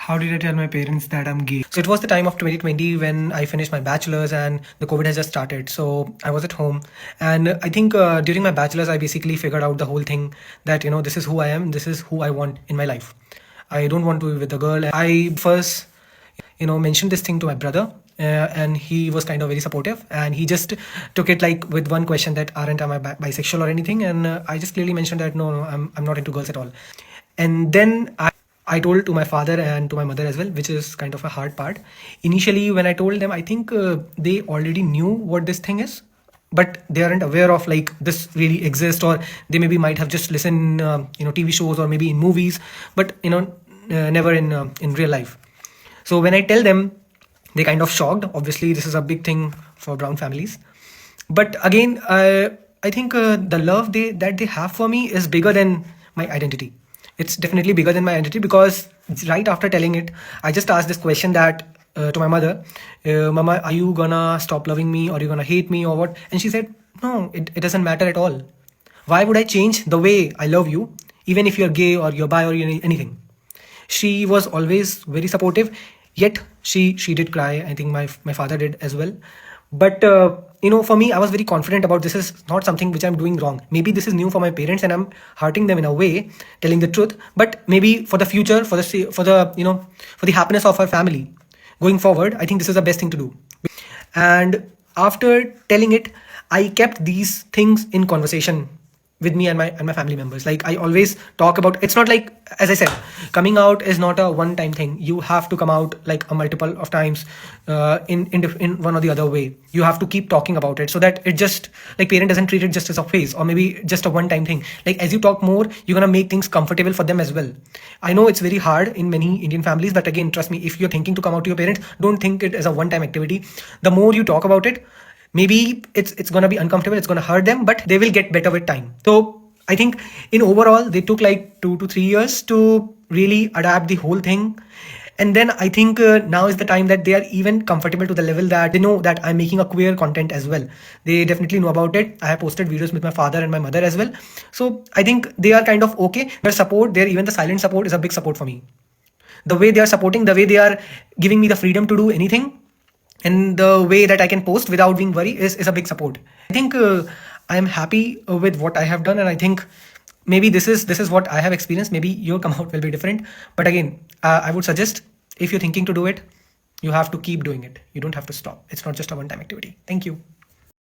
How did I tell my parents that I'm gay? So it was the time of 2020 when I finished my bachelor's and the COVID has just started. So I was at home, and I think during my bachelor's, I basically figured out the whole thing that, this is who I am, this is who I want in my life. I don't want to be with a girl. I first, mentioned this thing to my brother. And he was kind of very supportive, and he just took it like with one question that aren't am I bisexual or anything, and I just clearly mentioned that no, I'm not into girls at all. And then I told to my father and to my mother as well, which is kind of a hard part. Initially, when I told them, I think they already knew what this thing is, but they aren't aware of like this really exists, or they maybe might have just listened, TV shows or maybe in movies, but never in real life. So when I tell them, they kind of shocked. Obviously, this is a big thing for brown families. But again, I think the love that they have for me is bigger than my identity. It's definitely bigger than my identity, because right after telling it, I just asked this question that to my mother, Mama, are you gonna stop loving me, or are you gonna hate me, or what? And she said, no, it doesn't matter at all. Why would I change the way I love you, even if you're gay or you're bi or you're anything? She was always very supportive. Yet she did cry. I think my father did as well. But for me, I was very confident about this is not something which I'm doing wrong. Maybe this is new for my parents and I'm hurting them in a way, telling the truth. But maybe for the future, for the happiness of our family going forward, I think this is the best thing to do. And after telling it, I kept these things in conversation with me and my family members. Like, I always talk about, it's not like, as I said, coming out is not a one time thing. You have to come out like a multiple of times in one or the other way. You have to keep talking about it, so that it just, like, parent doesn't treat it just as a phase or maybe just a one time thing. Like, as you talk more, you're gonna make things comfortable for them as well. I know it's very hard in many Indian families, but again, trust me, if you're thinking to come out to your parents, don't think it as a one time activity. The more you talk about it, maybe it's going to be uncomfortable, it's going to hurt them, but they will get better with time. So I think in overall, they took like 2 to 3 years to really adapt the whole thing. And then I think now is the time that they are even comfortable to the level that they know that I'm making a queer content as well. They definitely know about it. I have posted videos with my father and my mother as well. So I think they are kind of okay. Their support, even the silent support, is a big support for me. The way they are supporting, the way they are giving me the freedom to do anything, and the way that I can post without being worried is a big support. I think I am happy with what I have done, and I think maybe this is what I have experienced. Maybe your come out will be different, but again, I would suggest, if you're thinking to do it, you have to keep doing it. You don't have to stop. It's not just a one-time activity. Thank you.